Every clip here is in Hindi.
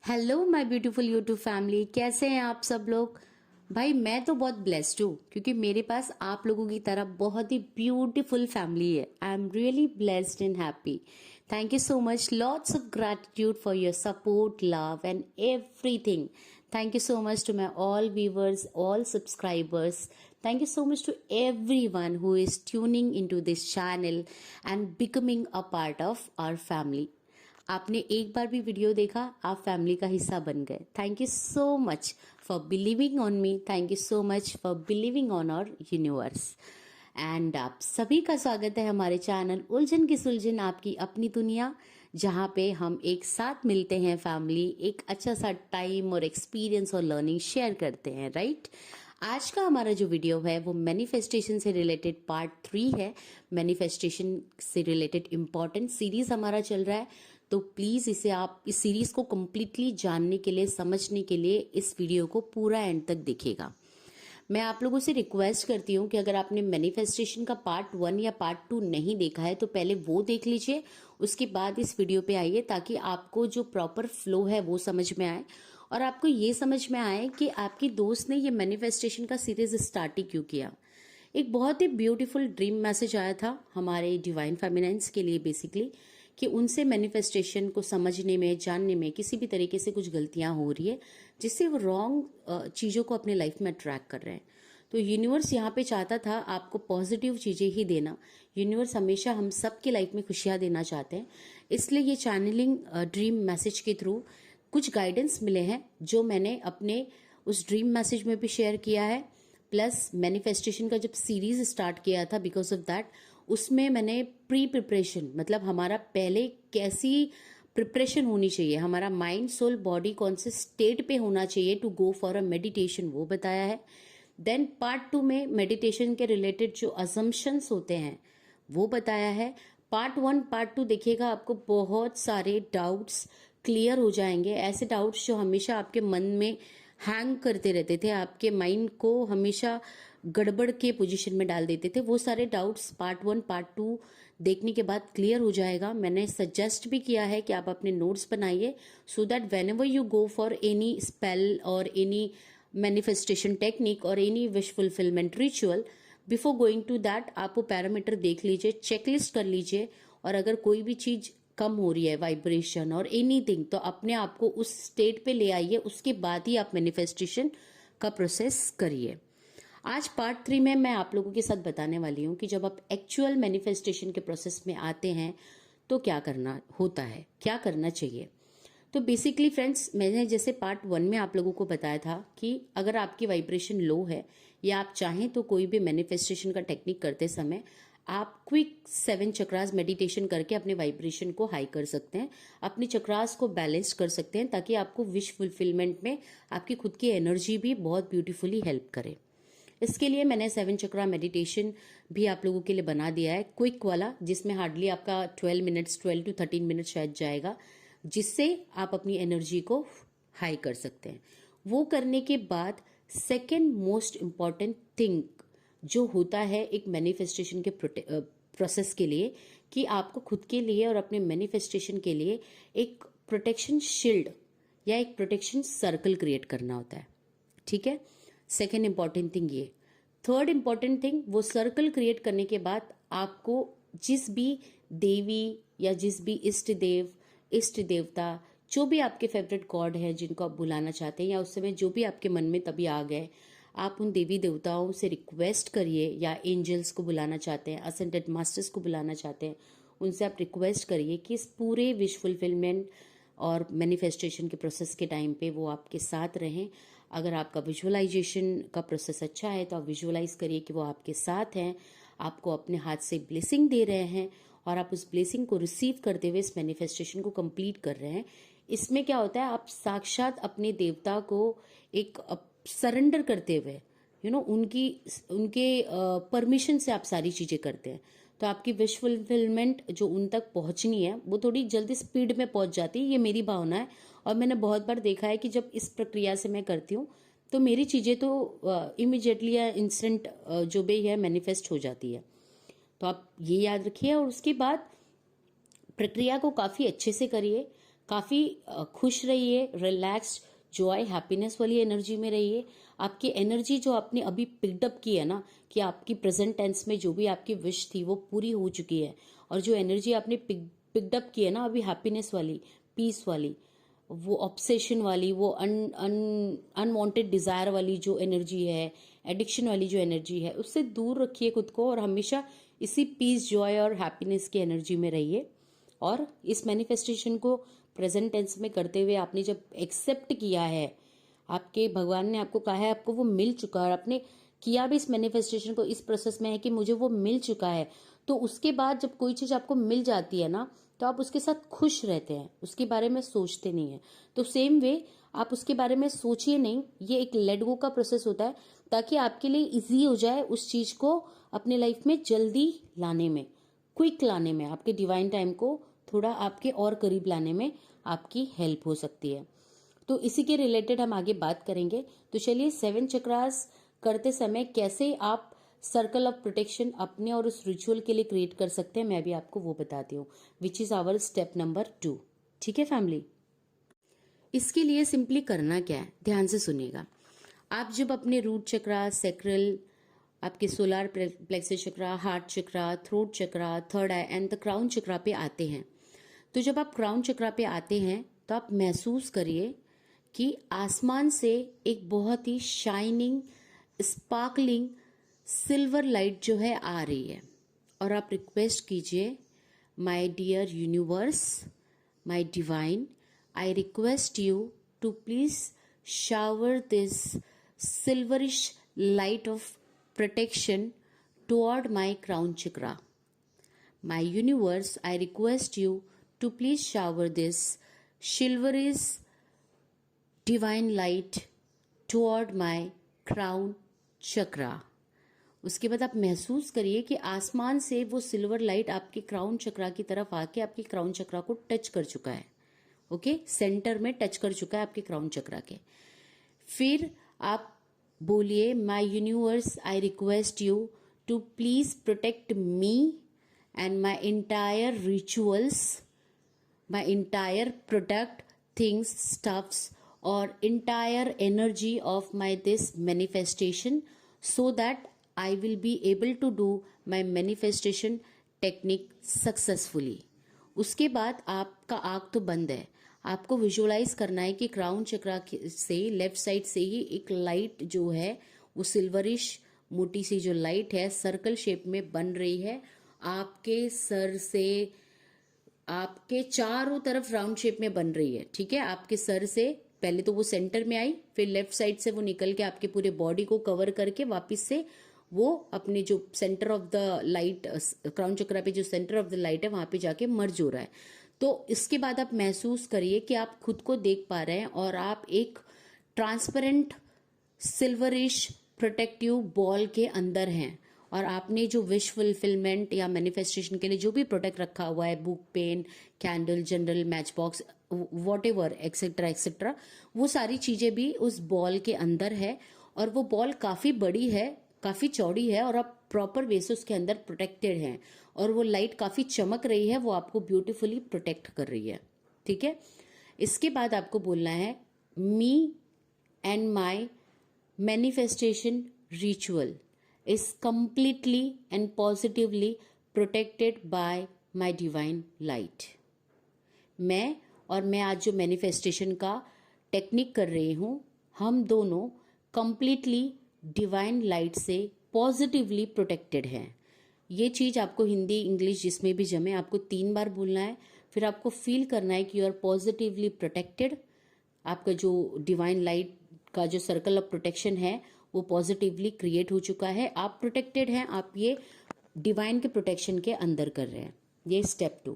Hello my beautiful YouTube family, कैसे हैं आप सब लोग। भाई मैं तो बहुत ब्लेस्ड हूँ क्योंकि मेरे पास आप लोगों की तरह बहुत ही ब्यूटीफुल फैमिली है। I am really blessed and happy. Thank you so much, lots of gratitude for your support, love and everything. Thank you so much to my all viewers, all subscribers. Thank you so much to everyone who is tuning into this channel and becoming a part of our family. आपने एक बार भी वीडियो देखा, आप फैमिली का हिस्सा बन गए। Thank you so much for believing on me. Thank you so much for believing on our universe. And आप सभी का स्वागत है हमारे चैनल उलझन की सुलझन, आपकी अपनी दुनिया, जहाँ पे हम एक साथ मिलते हैं फैमिली, एक अच्छा सा टाइम और एक्सपीरियंस और लर्निंग शेयर करते हैं, राइट। आज का हमारा जो वीडियो है वो मैनिफेस्टेशन से रिलेटेड पार्ट 3 है। मैनिफेस्टेशन से रिलेटेड इम्पॉर्टेंट सीरीज हमारा चल रहा है, तो प्लीज आप इस सीरीज को कंप्लीटली जानने के लिए, समझने के लिए इस वीडियो को पूरा एंड तक देखिएगा। मैं आप लोगों से रिक्वेस्ट करती हूँ कि अगर आपने मैनिफेस्टेशन का पार्ट 1 या पार्ट 2 नहीं देखा है तो पहले वो देख लीजिए, उसके बाद इस वीडियो पे आइए, ताकि आपको जो प्रॉपर फ्लो है वो समझ में आए और आपको ये समझ में आए कि आपकी दोस्त ने ये मैनिफेस्टेशन का सीरीज स्टार्ट ही क्यों किया। एक बहुत ही ब्यूटीफुल ड्रीम मैसेज आया था हमारे डिवाइन फेमिनाइन्स के लिए, बेसिकली कि उनसे मैनिफेस्टेशन को समझने में, जानने में किसी भी तरीके से कुछ गलतियां हो रही है, जिससे वो रॉन्ग चीज़ों को अपने लाइफ में अट्रैक्ट कर रहे हैं। तो यूनिवर्स यहाँ पे चाहता था आपको पॉजिटिव चीज़ें ही देना। यूनिवर्स हमेशा हम सब की लाइफ में खुशियाँ देना चाहते हैं, इसलिए ये चैनलिंग ड्रीम मैसेज के थ्रू कुछ गाइडेंस मिले हैं जो मैंने अपने उस ड्रीम मैसेज में भी शेयर किया है। प्लस मैनिफेस्टेशन का जब सीरीज स्टार्ट किया था, बिकॉज ऑफ दैट उसमें मैंने प्री प्रिपरेशन, मतलब हमारा पहले कैसी प्रिपरेशन होनी चाहिए, हमारा माइंड सोल बॉडी कौन से स्टेट पे होना चाहिए to go for a meditation, वो बताया है। देन पार्ट 2 में मेडिटेशन के रिलेटेड जो असम्पशंस होते हैं वो बताया है। पार्ट 1 पार्ट 2 देखिएगा, आपको बहुत सारे डाउट्स क्लियर हो जाएंगे। ऐसे डाउट्स जो हमेशा आपके मन में हैंग करते रहते थे, आपके माइंड को हमेशा गड़बड़ के पोजीशन में डाल देते थे, वो सारे डाउट्स पार्ट 1 पार्ट 2 देखने के बाद क्लियर हो जाएगा। मैंने सजेस्ट भी किया है कि आप अपने नोट्स बनाइए, so that whenever you go for any spell और एनी मैनिफेस्टेशन टेक्निक और any wish fulfilment ritual, before going to that आप वो पैरामीटर देख लीजिए, चेकलिस्ट कर लीजिए, और अगर कोई भी चीज कम हो रही है, वाइब्रेशन और एनीथिंग, तो अपने आप को उस स्टेट पे ले आइए, उसके बाद ही आप मैनिफेस्टेशन का प्रोसेस करिए। आज पार्ट 3 में मैं आप लोगों के साथ बताने वाली हूँ कि जब आप एक्चुअल मैनिफेस्टेशन के प्रोसेस में आते हैं तो क्या करना होता है, क्या करना चाहिए। तो बेसिकली फ्रेंड्स, मैंने जैसे पार्ट 1 में आप लोगों को बताया था कि अगर आपकी वाइब्रेशन लो है या आप चाहें तो कोई भी मैनिफेस्टेशन का टेक्निक करते समय आप क्विक 7 चक्रास मेडिटेशन करके अपने वाइब्रेशन को हाई कर सकते हैं, अपने चक्रास को बैलेंस कर सकते हैं, ताकि आपको विश फुलफिलमेंट में आपकी खुद की एनर्जी भी बहुत ब्यूटीफुली हेल्प करे। इसके लिए मैंने 7 चक्रा मेडिटेशन भी आप लोगों के लिए बना दिया है, क्विक वाला, जिसमें हार्डली आपका 12 टू 13 मिनट शायद जाएगा, जिससे आप अपनी एनर्जी को हाई कर सकते हैं। वो करने के बाद सेकेंड मोस्ट इम्पॉर्टेंट थिंग जो होता है एक मैनिफेस्टेशन के प्रोसेस के लिए, कि आपको खुद के लिए और अपने मैनिफेस्टेशन के लिए एक प्रोटेक्शन शील्ड या एक प्रोटेक्शन सर्कल क्रिएट करना होता है, ठीक है। सेकेंड इंपॉर्टेंट थिंग ये। थर्ड इंपॉर्टेंट थिंग, वो सर्कल क्रिएट करने के बाद आपको जिस भी देवी या जिस भी इष्ट देव, इष्ट देवता, जो भी आपके फेवरेट गॉड है जिनको आप बुलाना चाहते हैं, या उस समय जो भी आपके मन में तभी आ गए, आप उन देवी देवताओं से रिक्वेस्ट करिए, या एंजल्स को बुलाना चाहते हैं, असेंडेड मास्टर्स को बुलाना चाहते हैं, उनसे आप रिक्वेस्ट करिए कि इस पूरे विश फुलफिलमेंट और मैनिफेस्टेशन के प्रोसेस के टाइम पे वो आपके साथ रहें। अगर आपका विजुअलाइजेशन का प्रोसेस अच्छा है तो आप विजुअलाइज करिए कि वो आपके साथ हैं, आपको अपने हाथ से ब्लेसिंग दे रहे हैं, और आप उस ब्लेसिंग को रिसीव करते हुए इस मैनिफेस्टेशन को कंप्लीट कर रहे हैं। इसमें क्या होता है, आप साक्षात अपने देवता को एक सरेंडर करते हुए, उनके परमिशन से आप सारी चीजें करते हैं, तो आपकी विश फुलफिलमेंट जो उन तक पहुंचनी है वो थोड़ी जल्दी स्पीड में पहुंच जाती है। ये मेरी भावना है, और मैंने बहुत बार देखा है कि जब इस प्रक्रिया से मैं करती हूँ तो मेरी चीजें तो इमिजिएटली या इंस्टेंट जो भी है मैनिफेस्ट हो जाती है। तो आप ये याद रखिए, और उसके बाद प्रक्रिया को काफी अच्छे से करिए, काफ़ी खुश रहिए, रिलैक्स्ड, जॉय, हैप्पीनेस वाली एनर्जी में रहिए। आपकी एनर्जी जो आपने अभी पिकअप की है ना, कि आपकी प्रेजेंट टेंस में जो भी आपकी विश थी वो पूरी हो चुकी है, और जो एनर्जी आपने पिकअप की है ना अभी हैप्पीनेस वाली, पीस वाली, वो ऑब्सेशन वाली, वो अनवांटेड डिजायर वाली जो एनर्जी है, एडिक्शन वाली जो एनर्जी है, उससे दूर रखिए खुद को और हमेशा इसी पीस, जॉय और हैप्पीनेस की एनर्जी में रहिए। और इस मैनिफेस्टेशन को प्रेजेंट टेंस में करते हुए आपने जब एक्सेप्ट किया है, आपके भगवान ने आपको कहा है, आपको वो मिल चुका है और आपने किया भी इस मैनिफेस्टेशन को इस प्रोसेस में है कि मुझे वो मिल चुका है, तो उसके बाद जब कोई चीज़ आपको मिल जाती है ना, तो आप उसके साथ खुश रहते हैं, उसके बारे में सोचते नहीं है। तो सेम वे आप उसके बारे में सोचिए नहीं, ये एक लेट गो का प्रोसेस होता है, ताकि आपके लिए इजी हो जाए उस चीज़ को अपने लाइफ में जल्दी लाने में, क्विक लाने में, आपके डिवाइन टाइम को थोड़ा आपके और करीब लाने में आपकी हेल्प हो सकती है। तो इसी के रिलेटेड हम आगे बात करेंगे। तो चलिए, 7 चक्रास करते समय कैसे आप सर्कल ऑफ प्रोटेक्शन अपने और उस रिचुअल के लिए क्रिएट कर सकते हैं, मैं भी आपको वो बताती हूँ, which is our step number 2। ठीक है फैमिली, इसके लिए सिंपली करना क्या है, ध्यान से सुनिएगा। आप जब अपने रूट चक्रा, सेक्रल, आपके solar plexus chakra, heart chakra, throat chakra, third eye and the crown chakra पे आते हैं, तो जब आप क्राउन चक्रा पे आते हैं तो आप महसूस करिए कि आसमान से एक बहुत ही शाइनिंग, स्पार्कलिंग सिल्वर लाइट जो है आ रही है, और आप रिक्वेस्ट कीजिए, my dear universe, my divine, I request you to please shower this silverish light of protection toward my crown chakra. My universe, I request you to please shower this silverish divine light toward my crown chakra. उसके बाद आप महसूस करिए कि आसमान से वो सिल्वर लाइट आपके क्राउन चक्रा की तरफ आके आपके क्राउन चक्रा को टच कर चुका है। ओके, सेंटर में टच कर चुका है आपके क्राउन चक्रा के। फिर आप बोलिए, my universe, I request you to please protect me and my entire rituals, my entire product, things, stuffs और entire energy of my this manifestation, so that I will be able to do my manifestation technique successfully. उसके बाद आपका आँख तो बंद है, आपको विजुअलाइज करना है कि क्राउन चक्रा से लेफ्ट साइड से ही एक लाइट जो है वो सिल्वरिश मोटी सी जो लाइट है सर्कल शेप में बन रही है, आपके सर से आपके चारों तरफ राउंड शेप में बन रही है। ठीक है, आपके सर से पहले तो वो सेंटर में आई, फिर लेफ्ट साइड से वो निकल के आपके पूरे बॉडी को कवर करके वापस से वो अपने जो centre of the light, crown chakra पे जो सेंटर ऑफ द लाइट है वहां पे जाके मर्ज हो रहा है। तो इसके बाद आप महसूस करिए कि आप खुद को देख पा रहे हैं और आप एक ट्रांसपेरेंट सिल्वरिश प्रोटेक्टिव बॉल के अंदर हैं, और आपने जो विश फुलफिलमेंट या मैनिफेस्टेशन के लिए जो भी प्रोडक्ट रखा हुआ है, book, pen, candle, general, match box, whatever etcetera etcetera, वो सारी चीजें भी उस बॉल के अंदर है, और वो बॉल काफी बड़ी है, काफी चौड़ी है, और आप प्रॉपर वे से उसके अंदर प्रोटेक्टेड हैं, और वो लाइट काफी चमक रही है, वो आपको ब्यूटीफुली प्रोटेक्ट कर रही है। ठीक है, इसके बाद आपको बोलना है, मी and my manifestation ritual is completely and positively protected by my divine light. मैं आज जो मैनिफेस्टेशन का टेक्निक कर रही हूँ, हम दोनों कंप्लीटली डिवाइन लाइट से पॉजिटिवली प्रोटेक्टेड हैं। ये चीज़ आपको हिंदी, इंग्लिश जिसमें भी जमे आपको 3 बार बोलना है, फिर आपको फील करना है कि यू आर पॉजिटिवली प्रोटेक्टेड। आपका जो डिवाइन लाइट का जो सर्कल ऑफ प्रोटेक्शन है वो पॉजिटिवली क्रिएट हो चुका है, आप प्रोटेक्टेड हैं, आप ये डिवाइन के प्रोटेक्शन के अंदर कर रहे हैं। ये स्टेप 2।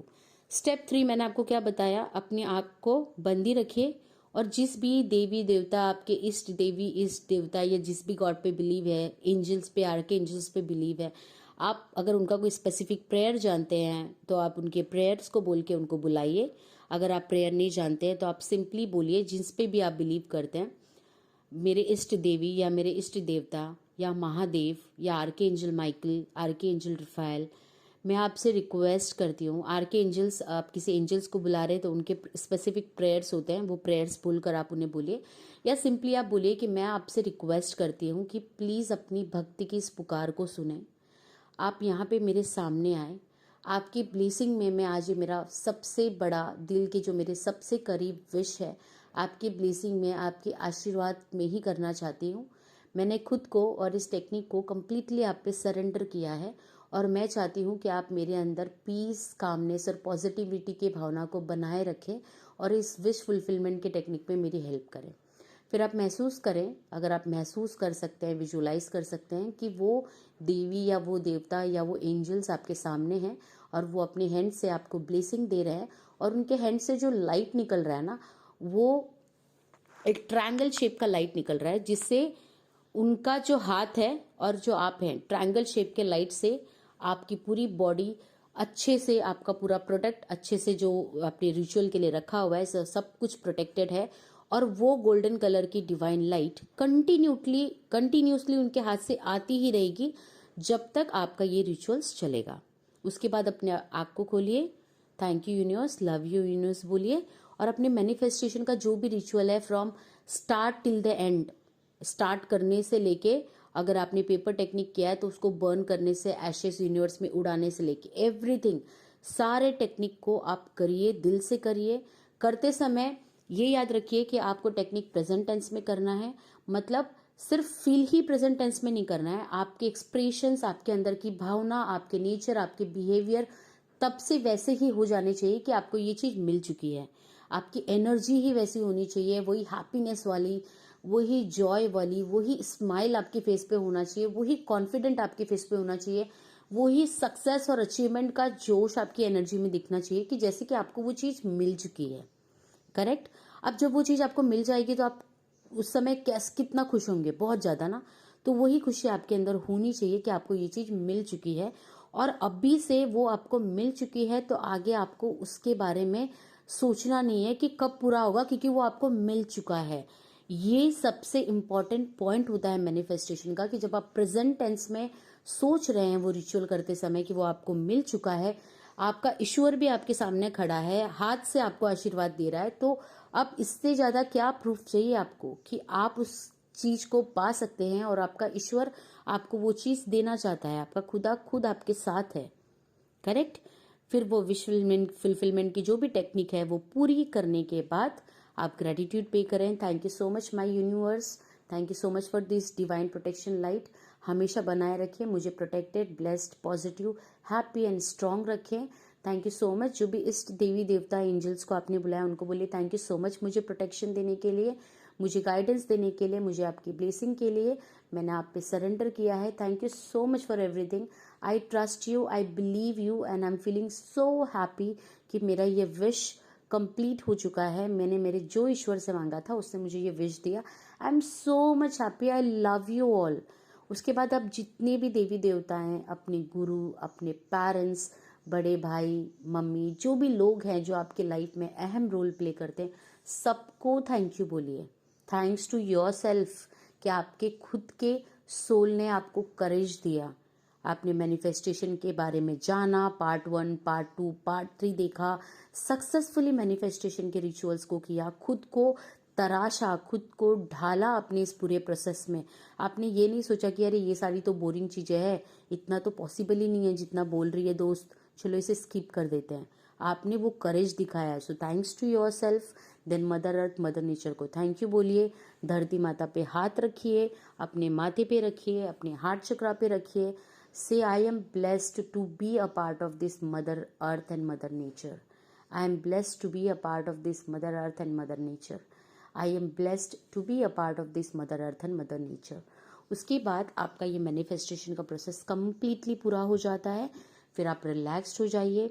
स्टेप 3 मैंने आपको क्या बताया, अपनी आँख को बंदी रखिए, और जिस भी देवी देवता, आपके इष्ट देवी, इष्ट देवता, या जिस भी गॉड पे बिलीव है, एंजल्स पे, आर्के एंजल्स पे बिलीव है, आप अगर उनका कोई स्पेसिफिक प्रेयर जानते हैं तो आप उनके प्रेयर्स को बोल के उनको बुलाइए। अगर आप प्रेयर नहीं जानते हैं तो आप सिंपली बोलिए, जिस पे भी आप बिलीव करते हैं, मेरे इष्ट देवी या मेरे इष्ट देवता या महादेव या आर्के एंजल माइकल, आर्के एंजल रफाइल, मैं आपसे रिक्वेस्ट करती हूँ, आर के एंजल्स, आप किसी एंजल्स को बुला रहे हैं तो उनके स्पेसिफिक प्रेयर्स होते हैं, वो प्रेयर्स बोलकर आप उन्हें बोलिए, या सिंपली आप बोलिए कि मैं आपसे रिक्वेस्ट करती हूँ कि प्लीज़ अपनी भक्ति की इस पुकार को सुने, आप यहाँ पे मेरे सामने आए, आपकी ब्लेसिंग में मैं आज ये मेरा सबसे बड़ा दिल के जो मेरे सबसे करीब विश है, आपकी ब्लेसिंग में, आपके आशीर्वाद में ही करना चाहती हूँ। मैंने खुद को और इस टेक्निक को कम्प्लीटली आप पे सरेंडर किया है और मैं चाहती हूँ कि आप मेरे अंदर पीस, कामनेस और पॉजिटिविटी की भावना को बनाए रखें और इस विश फुलफिलमेंट के टेक्निक में मेरी हेल्प करें। फिर आप महसूस करें, अगर आप महसूस कर सकते हैं, विजुलाइज कर सकते हैं कि वो देवी या वो देवता या वो एंजल्स आपके सामने हैं और वो अपने हैंड से आपको ब्लेसिंग दे रहे हैं, और उनके हैंड से जो लाइट निकल रहा है ना, वो एक ट्रायंगल शेप का लाइट निकल रहा है, जिससे उनका जो हाथ है और जो आप हैं, ट्रायंगल शेप के लाइट से आपकी पूरी बॉडी अच्छे से, आपका पूरा प्रोडक्ट अच्छे से जो आपने रिचुअल के लिए रखा हुआ है सब कुछ प्रोटेक्टेड है, और वो गोल्डन कलर की डिवाइन लाइट कंटिन्यूसली उनके हाथ से आती ही रहेगी जब तक आपका ये रिचुअल्स चलेगा। उसके बाद अपने आँख को खोलिए, thank you universe, love you universe बोलिए, और अपने मैनिफेस्टेशन का जो भी रिचुअल है from start till the end, start करने से लेके, अगर आपने पेपर टेक्निक किया है तो उसको बर्न करने से, एशेस यूनिवर्स में उड़ाने से लेके एवरीथिंग, सारे टेक्निक को आप करिए, दिल से करिए। करते समय ये याद रखिए कि आपको टेक्निक प्रेजेंट टेंस में करना है, मतलब सिर्फ फील ही प्रेजेंट टेंस में नहीं करना है, आपके एक्सप्रेशंस, आपके अंदर की भावना, आपके नेचर, आपके बिहेवियर तब से वैसे ही हो जाने चाहिए कि आपको ये चीज मिल चुकी है। आपकी एनर्जी ही वैसी होनी चाहिए, वही हैप्पीनेस वाली, वही जॉय वाली, वही स्माइल आपके फेस पे होना चाहिए, वही कॉन्फिडेंट आपके फेस पे होना चाहिए, वही सक्सेस और अचीवमेंट का जोश आपकी एनर्जी में दिखना चाहिए कि जैसे कि आपको वो चीज मिल चुकी है। करेक्ट। अब जब वो चीज आपको मिल जाएगी तो आप उस समय कितना खुश होंगे, बहुत ज्यादा ना। तो वही खुशी आपके अंदर होनी चाहिए कि आपको ये चीज मिल चुकी है, और अभी से वो आपको मिल चुकी है तो आगे आपको उसके बारे में सोचना नहीं है कि कब पूरा होगा, क्योंकि वो आपको मिल चुका है। ये सबसे इम्पॉर्टेंट पॉइंट होता है मैनिफेस्टेशन का, कि जब आप प्रेजेंट टेंस में सोच रहे हैं वो रिचुअल करते समय कि वो आपको मिल चुका है, आपका ईश्वर भी आपके सामने खड़ा है, हाथ से आपको आशीर्वाद दे रहा है, तो अब इससे ज्यादा क्या प्रूफ चाहिए आपको कि आप उस चीज को पा सकते हैं, और आपका ईश्वर आपको वो चीज देना चाहता है, आपका खुदा खुद आपके साथ है। करेक्ट। फिर वो विश फुलफिलमेंट की जो भी टेक्निक है वो पूरी करने के बाद आप ग्रेटिट्यूड पे करें। Thank you so much my universe, thank you so much for this divine protection light, हमेशा बनाए रखें मुझे, protected, blessed, positive, happy and strong रखें। Thank you so much. जो भी इष्ट देवी देवता एंजल्स को आपने बुलाया उनको बोलिए थैंक यू सो मच मुझे प्रोटेक्शन देने के लिए, मुझे गाइडेंस देने के लिए, मुझे आपकी ब्लेसिंग के लिए। मैंने आप पे सरेंडर किया है। Thank you so much for everything. I trust you, I believe you and I am feeling so happy कि मेरा ये विश कंप्लीट हो चुका है। मैंने मेरे जो ईश्वर से मांगा था उसने मुझे ये विश दिया। I am so much happy, I love you all. उसके बाद आप जितने भी देवी देवता हैं, अपने गुरु, अपने पेरेंट्स, बड़े भाई, मम्मी, जो भी लोग हैं जो आपके लाइफ में अहम रोल प्ले करते हैं, सबको थैंक यू बोलिए। थैंक्स टू योर सेल्फ कि आपके खुद के सोल ने आपको करेज दिया, आपने मैनिफेस्टेशन के बारे में जाना, पार्ट 1, पार्ट 2, पार्ट 3 देखा, सक्सेसफुली मैनिफेस्टेशन के रिचुअल्स को किया, खुद को तराशा, खुद को ढाला अपने इस पूरे प्रोसेस में। आपने ये नहीं सोचा कि अरे ये सारी तो बोरिंग चीजें हैं, इतना तो पॉसिबल ही नहीं है जितना बोल रही है दोस्त, चलो इसे स्किप कर देते हैं। आपने वो करेज दिखाया है। So thanks to yourself. Then mother earth, mother nature को थैंक यू बोलिए। धरती माता पे हाथ रखिए, अपने माथे पे रखिए, अपने हार्ट चक्रा पे रखिए। Say I am blessed to be a part of this mother earth and mother nature. I am blessed to be a part of this mother earth and mother nature. I am blessed to be a part of this mother earth and mother nature. उसके बाद आपका ये मैनिफेस्टेशन का प्रोसेस कंप्लीटली पूरा हो जाता है। फिर आप रिलैक्स्ड हो जाइए,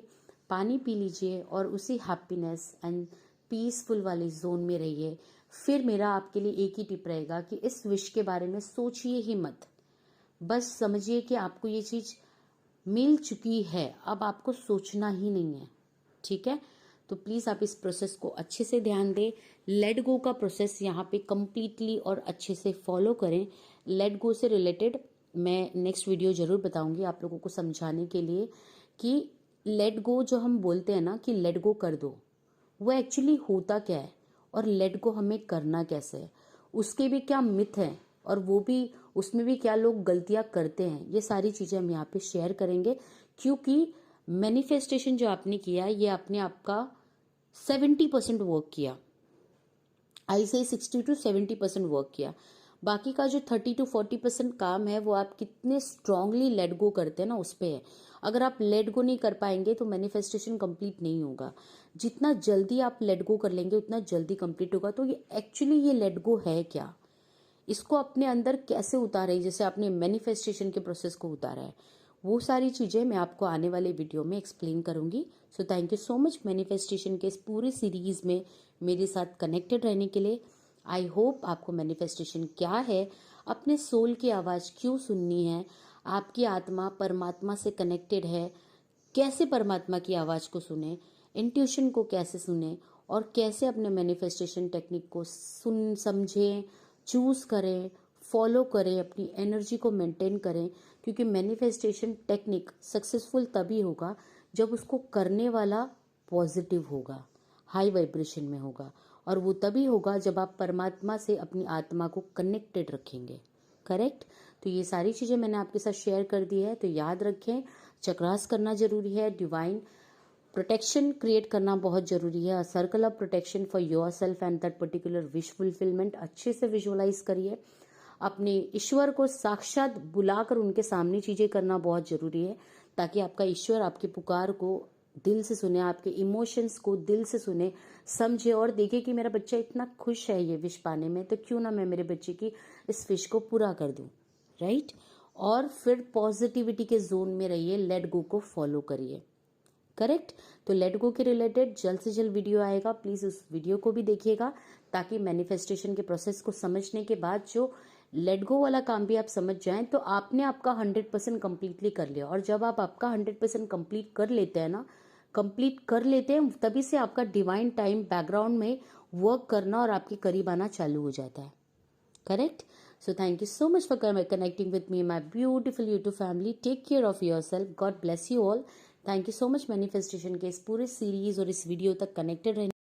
पानी पी लीजिए और उसी हैप्पीनेस एंड पीसफुल वाली जोन में रहिए। फिर मेरा आपके लिए एक ही टिप रहेगा कि इस विश के बारे में सोचिए ही मत, बस समझिए कि आपको ये चीज मिल चुकी है, अब आपको सोचना ही नहीं है। ठीक है, तो प्लीज आप इस प्रोसेस को अच्छे से ध्यान दें। लेट गो का प्रोसेस यहाँ पे कंप्लीटली और अच्छे से फॉलो करें। लेट गो से रिलेटेड मैं नेक्स्ट वीडियो जरूर बताऊंगी आप लोगों को समझाने के लिए कि लेट गो जो हम बोलते हैं ना कि लेट गो कर दो, वो एक्चुअली होता क्या है और लेट गो हमें करना कैसे है, उसके भी क्या मिथ हैं और वो भी उसमें भी क्या लोग गलतियां करते हैं, ये सारी चीजें हम यहाँ पे शेयर करेंगे। क्योंकि मैनिफेस्टेशन जो आपने किया ये आपने आपका 70% वर्क किया, आई से 60 to 70% वर्क किया। बाकी का जो 30 to 40% काम है वो आप कितने स्ट्रांगली लेट गो करते हैं ना उस पे है। अगर आप लेट गो नहीं कर पाएंगे तो मैनिफेस्टेशन कंप्लीट नहीं होगा। जितना जल्दी आप लेट गो कर लेंगे उतना जल्दी कंप्लीट होगा। तो ये एक्चुअली ये लेट गो है क्या, इसको अपने अंदर कैसे उतारे, जैसे आपने मैनिफेस्टेशन के प्रोसेस को उतारा है, वो सारी चीजें मैं आपको आने वाले वीडियो में एक्सप्लेन करूंगी। So thank you so much manifestation के इस पूरे सीरीज में मेरे साथ कनेक्टेड रहने के लिए। आई होप आपको मैनिफेस्टेशन क्या है, अपने सोल की आवाज क्यों सुननी है, आपकी आत्मा परमात्मा से कनेक्टेड है, कैसे परमात्मा की आवाज को सुने, इंट्यूशन को कैसे सुने और कैसे अपने मैनिफेस्टेशन टेक्निक को सुन समझें, चूज करें, फॉलो करें, अपनी एनर्जी को मेंटेन करें। क्योंकि मैनिफेस्टेशन टेक्निक सक्सेसफुल तभी होगा जब उसको करने वाला पॉजिटिव होगा, हाई वाइब्रेशन में होगा, और वो तभी होगा जब आप परमात्मा से अपनी आत्मा को कनेक्टेड रखेंगे। करेक्ट। तो ये सारी चीजें मैंने आपके साथ शेयर कर दी है। तो याद रखें, चक्रास करना जरूरी है, डिवाइन प्रोटेक्शन क्रिएट करना बहुत जरूरी है, circle of protection for your self and that particular wish fulfilment अच्छे से विजुअलाइज करिए। अपने ईश्वर को साक्षात बुलाकर उनके सामने चीजें करना बहुत जरूरी है, ताकि आपका ईश्वर आपकी पुकार को दिल से सुने, आपके इमोशंस को दिल से सुने, समझे और देखे कि मेरा बच्चा इतना खुश है ये विश पाने में, तो क्यों ना मैं मेरे बच्चे की इस विश को पूरा कर दूं। राइट। और फिर पॉजिटिविटी के जोन में रहिए, लेट गो को फॉलो करिए। करेक्ट। तो लेट गो के रिलेटेड जल्द से जल्द वीडियो आएगा, प्लीज उस वीडियो को भी देखिएगा, ताकि मैनिफेस्टेशन के प्रोसेस को समझने के बाद जो लेट गो वाला काम भी आप समझ जाएं तो आपने आपका 100% कंप्लीटली कर लिया। और जब आप आपका 100% कंप्लीट कर लेते हैं ना, कंप्लीट कर लेते हैं, तभी से आपका डिवाइन टाइम बैकग्राउंड में वर्क करना और आपके करीब आना चालू हो जाता है। Correct. So thank you so much for connecting with me, my beautiful YouTube family. Take care of yourself. God bless you all. Thank you so much manifestation के इस पूरे सीरीज और इस वीडियो तक कनेक्टेड रहने